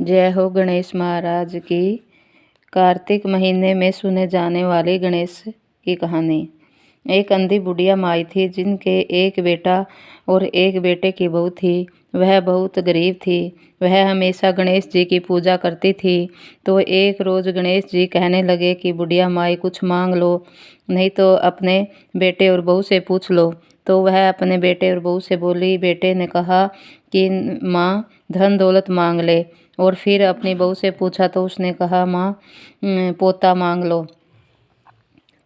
जय हो गणेश महाराज की। कार्तिक महीने में सुने जाने वाली गणेश की कहानी। एक अंधी बुढ़िया माई थी जिनके एक बेटा और एक बेटे की बहू थी। वह बहुत गरीब थी। वह हमेशा गणेश जी की पूजा करती थी। तो एक रोज़ गणेश जी कहने लगे कि बुढ़िया माई कुछ मांग लो, नहीं तो अपने बेटे और बहू से पूछ लो। तो वह अपने बेटे और बहू से बोली। बेटे ने कहा कि माँ धन दौलत मांग ले। और फिर अपनी बहू से पूछा तो उसने कहा माँ पोता मांग लो।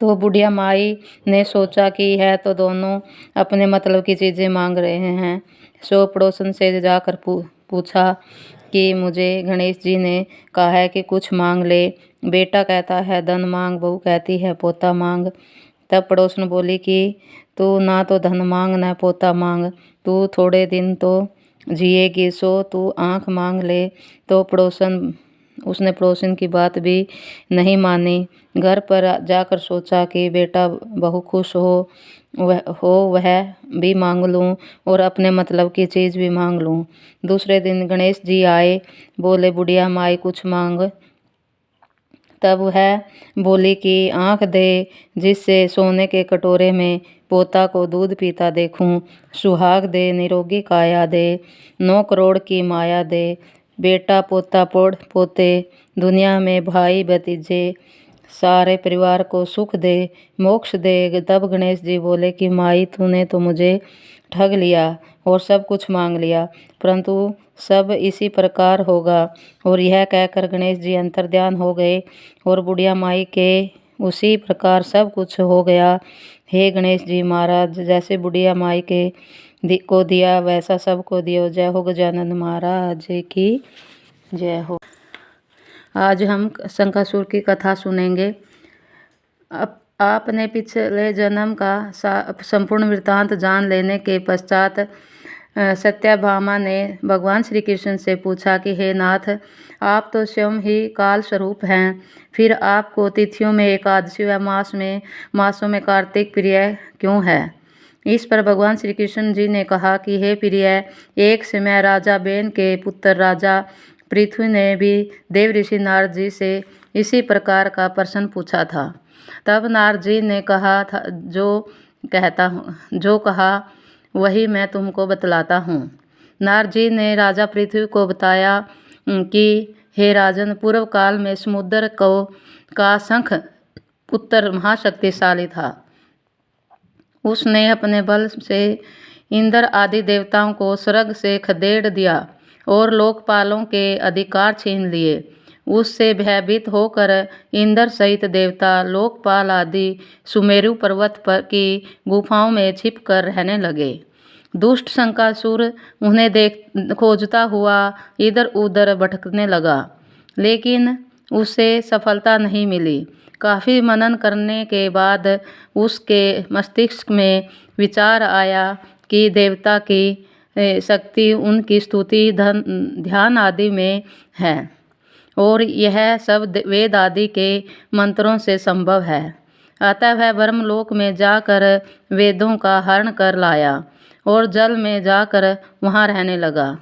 तो बुढ़िया माई ने सोचा कि यह तो दोनों अपने मतलब की चीज़ें मांग रहे हैं। सो पड़ोसन से जाकर पूछा कि मुझे गणेश जी ने कहा है कि कुछ मांग ले। बेटा कहता है धन मांग, बहू कहती है पोता मांग। तब पड़ोसन बोली कि तू ना तो धन मांग ना पोता मांग, तू थोड़े दिन तो जिएगी, सो तू आँख मांग ले। तो उसने पड़ोसन की बात भी नहीं मानी। घर पर जाकर सोचा कि बेटा बहू खुश वह भी मांग लूँ और अपने मतलब की चीज़ भी मांग लूँ। दूसरे दिन गणेश जी आए। बोले बुढ़िया माई कुछ मांग। तब वह बोली कि आँख दे जिससे सोने के कटोरे में पोता को दूध पीता देखूं। सुहाग दे निरोगी काया दे, 9 करोड़ की माया दे। बेटा पोता पोते दुनिया में भाई भतीजे, सारे परिवार को सुख दे, मोक्ष दे। तब गणेश जी बोले कि माई तूने तो मुझे ठग लिया और सब कुछ मांग लिया, परंतु सब इसी प्रकार होगा। और यह कहकर गणेश जी अंतर्ध्यान हो गए और बुढ़िया माई के उसी प्रकार सब कुछ हो गया। हे गणेश जी महाराज, जैसे बुढ़िया माई को दिया वैसा सबको दियो। जय हो गजानन महाराज की जय हो। आज हम शंखासुर की कथा सुनेंगे। आपने पिछले जन्म का संपूर्ण वृत्तांत जान लेने के पश्चात सत्यभामा ने भगवान श्री कृष्ण से पूछा कि हे नाथ, आप तो स्वयं ही काल स्वरूप हैं, फिर आपको तिथियों में एकादशी व मासों में कार्तिक प्रिय क्यों है। इस पर भगवान श्री कृष्ण जी ने कहा कि हे प्रिय, एक समय राजा बेन के पुत्र राजा पृथ्वी ने भी देव ऋषि नारद जी से इसी प्रकार का प्रश्न पूछा था। तब नारद जी ने कहा था जो कहा वही मैं तुमको बतलाता हूँ। नारद जी ने राजा पृथ्वी को बताया कि हे राजन, पूर्व काल में समुद्र का शंख पुत्र महाशक्तिशाली था। उसने अपने बल से इंद्र आदि देवताओं को स्वर्ग से खदेड़ दिया और लोकपालों के अधिकार छीन लिए। उससे भयभीत होकर इंद्र सहित देवता लोकपाल आदि सुमेरु पर्वत पर की गुफाओं में छिपकर रहने लगे। दुष्ट शंखासुर उन्हें खोजता हुआ इधर उधर भटकने लगा, लेकिन उसे सफलता नहीं मिली। काफ़ी मनन करने के बाद उसके मस्तिष्क में विचार आया कि देवता की शक्ति उनकी स्तुति ध्यान आदि में है और यह सब वेद आदि के मंत्रों से संभव है। अतः वह ब्रह्मलोक में जाकर वेदों का हरण कर लाया और जल में जाकर वहाँ रहने लगा।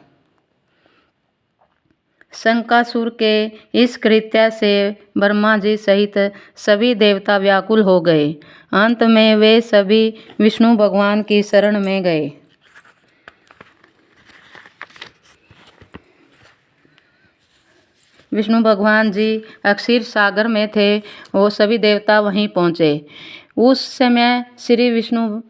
शंखासुर के इस कृत्य से ब्रह्मा जी सहित सभी देवता व्याकुल हो गए। अंत में वे सभी विष्णु भगवान की शरण में गए। विष्णु भगवान जी अक्षीर सागर में थे, वो सभी देवता वहीं पहुँचे। उस समय श्री विष्णु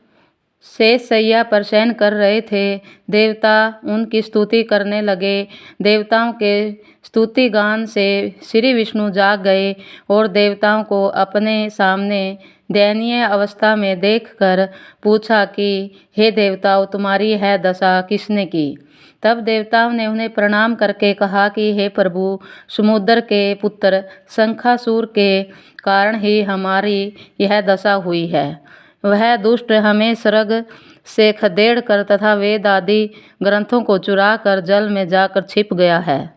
शेष शैया पर शयन कर रहे थे। देवता उनकी स्तुति करने लगे। देवताओं के स्तुति गान से श्री विष्णु जाग गए और देवताओं को अपने सामने दयनीय अवस्था में देखकर पूछा कि हे देवताओं, तुम्हारी यह दशा किसने की। तब देवताओं ने उन्हें प्रणाम करके कहा कि हे प्रभु, समुद्र के पुत्र शंखासुर के कारण ही हमारी यह दशा हुई है। वह दुष्ट हमें स्वर्ग से खदेड़ कर तथा वेद आदि ग्रंथों को चुरा कर जल में जाकर छिप गया है।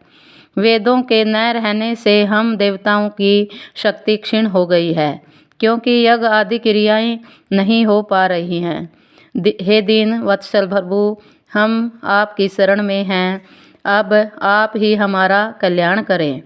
वेदों के न रहने से हम देवताओं की शक्ति क्षीण हो गई है, क्योंकि यज्ञ आदि क्रियाएं नहीं हो पा रही हैं। हे दीन वत्सल प्रभु, हम आपकी शरण में हैं। अब आप ही हमारा कल्याण करें।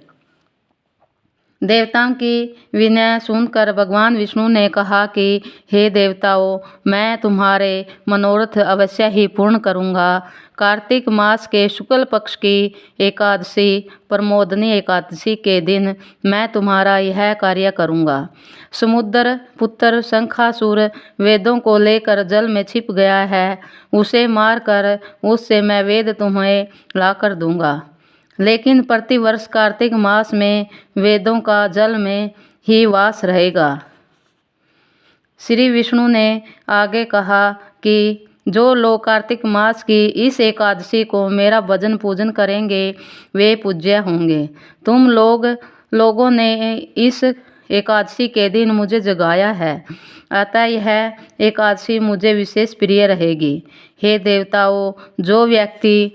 देवताओं की विनय सुनकर भगवान विष्णु ने कहा कि हे देवताओं, मैं तुम्हारे मनोरथ अवश्य ही पूर्ण करूँगा। कार्तिक मास के शुक्ल पक्ष की एकादशी प्रमोदनी एकादशी के दिन मैं तुम्हारा यह कार्य करूँगा। समुद्र पुत्र शंखासुर वेदों को लेकर जल में छिप गया है, उसे मारकर उससे मैं वेद तुम्हें लाकर दूंगा। लेकिन प्रतिवर्ष कार्तिक मास में वेदों का जल में ही वास रहेगा। श्री विष्णु ने आगे कहा कि जो लोग कार्तिक मास की इस एकादशी को मेरा भजन पूजन करेंगे वे पूज्य होंगे। तुम लोगों ने इस एकादशी के दिन मुझे जगाया है, अतः यह एकादशी मुझे विशेष प्रिय रहेगी। हे देवताओं, जो व्यक्ति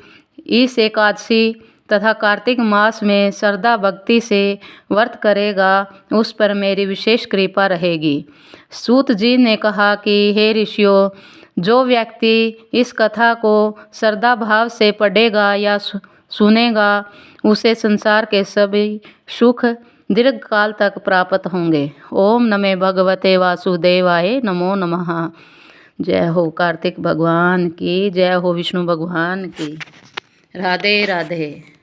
इस एकादशी तथा कार्तिक मास में श्रद्धा भक्ति से व्रत करेगा उस पर मेरी विशेष कृपा रहेगी। सूत जी ने कहा कि हे ऋषियों, जो व्यक्ति इस कथा को श्रद्धा भाव से पढ़ेगा या सुनेगा उसे संसार के सभी सुख दीर्घ काल तक प्राप्त होंगे। ओम नमः भगवते वासुदेवाय नमो नमः। जय हो कार्तिक भगवान की, जय हो विष्णु भगवान की। राधे राधे।